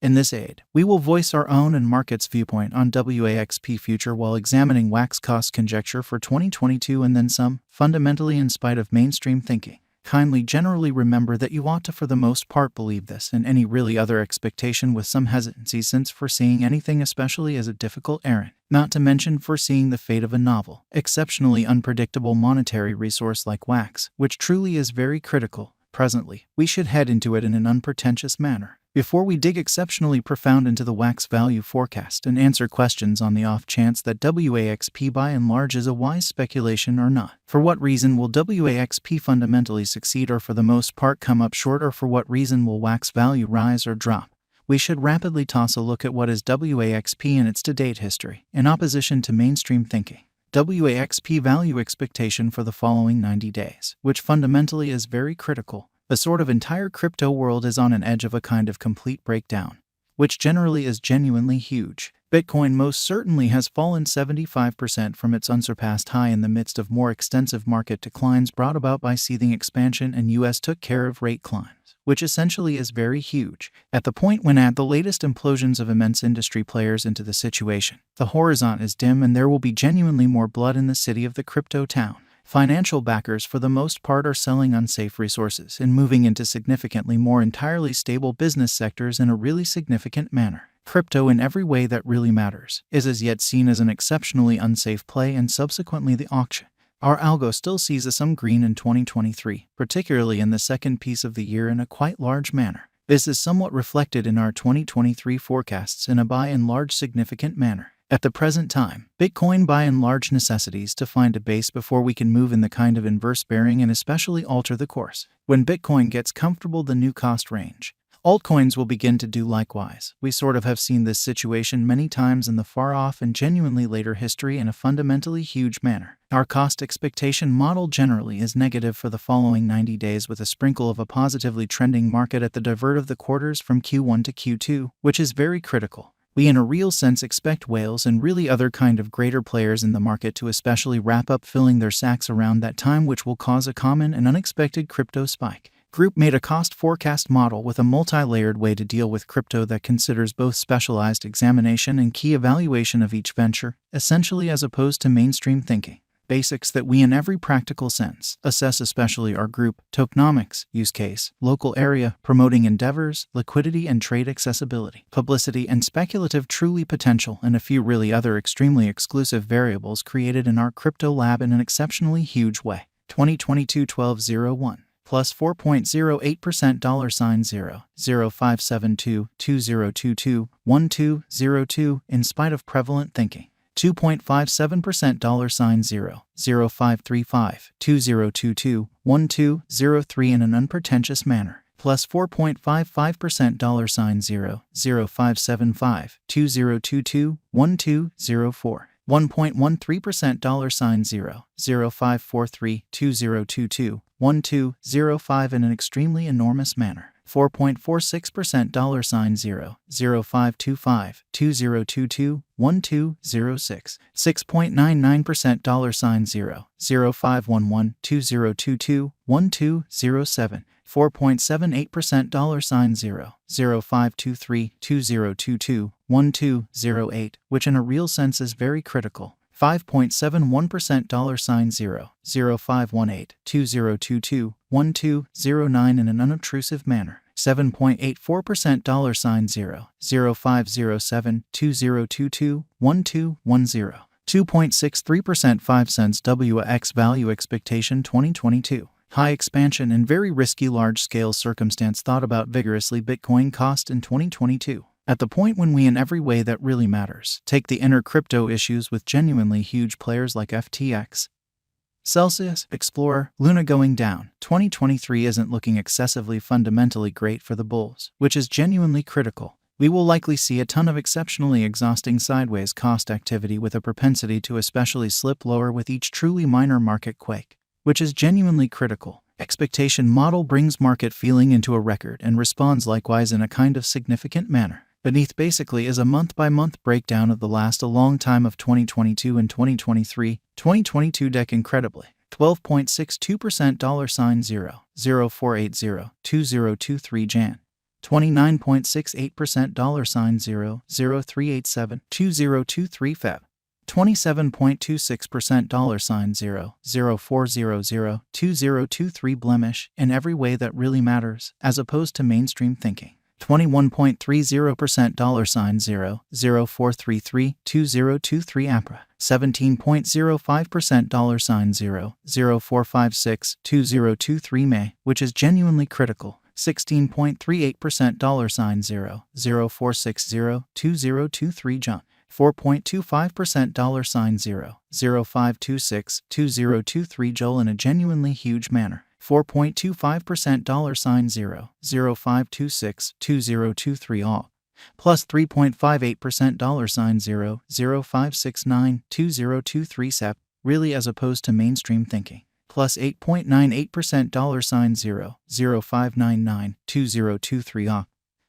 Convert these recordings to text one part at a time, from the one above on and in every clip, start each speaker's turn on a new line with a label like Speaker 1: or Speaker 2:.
Speaker 1: In this aid, we will voice our own and market's viewpoint on Waxp future while examining Wax cost conjecture for 2022 and then some, fundamentally in spite of mainstream thinking. Kindly generally remember that you ought to for the most part believe this and any really other expectation with some hesitancy, since foreseeing anything especially is a difficult errand, not to mention foreseeing the fate of a novel, exceptionally unpredictable monetary resource like wax, which truly is very critical. Presently, we should head into it in an unpretentious manner, before we dig exceptionally profound into the wax value forecast and answer questions on the off chance that Waxp by and large is a wise speculation or not. For what reason will Waxp fundamentally succeed or for the most part come up short, or for what reason will wax value rise or drop? We should rapidly toss a look at what is Waxp and its to-date history, in opposition to mainstream thinking. Waxp value expectation for the following 90 days, which fundamentally is very critical. The sort of entire crypto world is on an edge of a kind of complete breakdown, which generally is genuinely huge. Bitcoin most certainly has fallen 75% from its unsurpassed high in the midst of more extensive market declines brought about by seething expansion, and US took care of rate climbs, which essentially is very huge. At the point when add the latest implosions of immense industry players into the situation, the horizon is dim and there will be genuinely more blood in the city of the crypto town. Financial backers for the most part are selling unsafe resources and moving into significantly more entirely stable business sectors in a really significant manner. Crypto, in every way that really matters, is as yet seen as an exceptionally unsafe play, and subsequently the auction. Our algo still sees some green in 2023, particularly in the second piece of the year in a quite large manner. This is somewhat reflected in our 2023 forecasts in a by and large significant manner. At the present time, Bitcoin by and large necessities to find a base before we can move in the kind of inverse bearing and especially alter the course. When Bitcoin gets comfortable the new cost range, altcoins will begin to do likewise. We sort of have seen this situation many times in the far-off and genuinely later history in a fundamentally huge manner. Our cost expectation model generally is negative for the following 90 days, with a sprinkle of a positively trending market at the divert of the quarters from Q1 to Q2, which is very critical. We in a real sense expect whales and really other kind of greater players in the market to especially wrap up filling their sacks around that time, which will cause a common and unexpected crypto spike. Group made a cost forecast model with a multi-layered way to deal with crypto that considers both specialized examination and key evaluation of each venture, essentially as opposed to mainstream thinking. Basics that we in every practical sense assess, especially our group: tokenomics, use case, local area, promoting endeavors, liquidity and trade accessibility, publicity and speculative truly potential, and a few really other extremely exclusive variables created in our crypto lab in an exceptionally huge way. 2022-12-01 plus 4.08% $0 0572 2022 1202 in spite of prevalent thinking. 2.57% $0 0535 2022 1203 in an unpretentious manner, plus 4.55% $0 0575 2022 1204. 1.13% $0 0543 2022 1205 in an extremely enormous manner. 4.46% $0 0525 2022 1206. 6.99% $0 0511 2022 1207. 4.78% $0 0523 2022 1208, which in a real sense is very critical. 5.71% $0 0518 2022 1209 in an unobtrusive manner. 7.84% $0 0507 2022 1210. 2.63% 5 cents WX value expectation 2022. High expansion and very risky large-scale circumstance thought about vigorously Bitcoin cost in 2022. At the point when we in every way that really matters take the inner crypto issues with genuinely huge players like FTX, Celsius, Explorer, Luna going down, 2023 isn't looking excessively fundamentally great for the bulls, which is genuinely critical. We will likely see a ton of exceptionally exhausting sideways cost activity with a propensity to especially slip lower with each truly minor market quake, which is genuinely critical. Expectation model brings market feeling into a record and responds likewise in a kind of significant manner. Beneath basically is a month-by-month breakdown of the last a long time of 2022 and 2023. 2022 deck incredibly. 12.62% $0 0480 2023 Jan. 29.68% $0.0387 2023 Feb. 27.26% $0.0400 2023 blemish in every way that really matters, as opposed to mainstream thinking. 21.30% $0.0433 2023 APRA. 17.05% $0.0456 2023 May, which is genuinely critical. 16.38% $0.0460 2023 June. 4.25% $0.0526 2023 Joel in a genuinely huge manner. 4.25% $0.0526 2023 all. Plus 3.58% $0.0569 2023 SEP, really as opposed to mainstream thinking. Plus 8.98% $0.0599 2023 OP.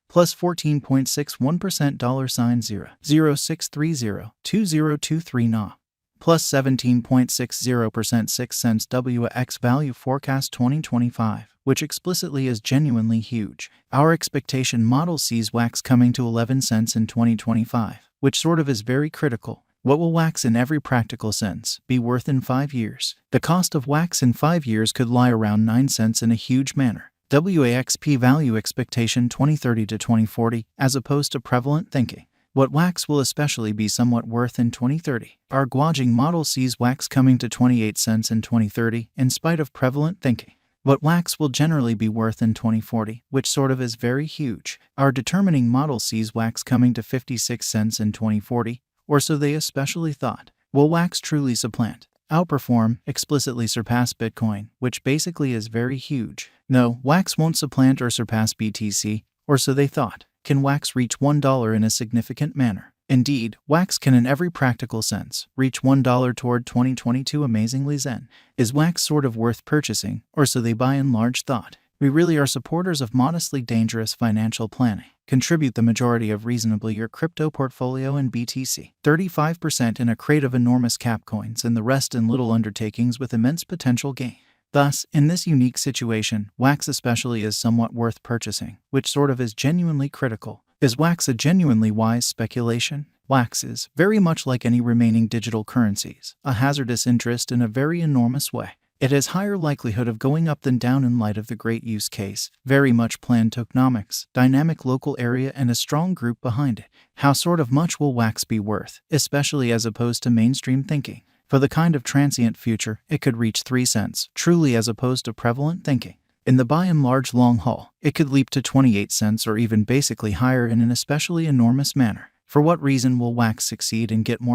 Speaker 1: Plus 14.61% $0.0630 2023 NA. Plus 17.60% 6 cents WX value forecast 2025, which explicitly is genuinely huge. Our expectation model sees Wax coming to 11 cents in 2025, which sort of is very critical. What will Wax in every practical sense be worth in 5 years? The cost of Wax in 5 years could lie around 9 cents in a huge manner. Waxp value expectation 2030 to 2040, as opposed to prevalent thinking. What Wax will especially be somewhat worth in 2030. Our gauging model sees Wax coming to 28 cents in 2030, in spite of prevalent thinking. What Wax will generally be worth in 2040, which sort of is very huge. Our determining model sees Wax coming to 56 cents in 2040, or so they especially thought. Will Wax truly supplant, outperform, explicitly surpass Bitcoin, which basically is very huge? No, Wax won't supplant or surpass BTC, or so they thought. Can Wax reach $1 in a significant manner? Indeed, Wax can in every practical sense reach $1 toward 2022 amazingly zen. Is Wax sort of worth purchasing, or so they by and large thought? We really are supporters of modestly dangerous financial planning. Contribute the majority of reasonably your crypto portfolio in BTC. 35% in a crate of enormous cap coins and the rest in little undertakings with immense potential gain. Thus, in this unique situation, Wax especially is somewhat worth purchasing, which sort of is genuinely critical. Is Wax a genuinely wise speculation? Wax is, very much like any remaining digital currencies, a hazardous interest in a very enormous way. It has higher likelihood of going up than down in light of the great use case, very much planned tokenomics, dynamic local area and a strong group behind it. How sort of much will Wax be worth, especially as opposed to mainstream thinking? For the kind of transient future, it could reach 3 cents, truly as opposed to prevalent thinking. In the by and large long haul, it could leap to 28 cents or even basically higher in an especially enormous manner. For what reason will Wax succeed and get more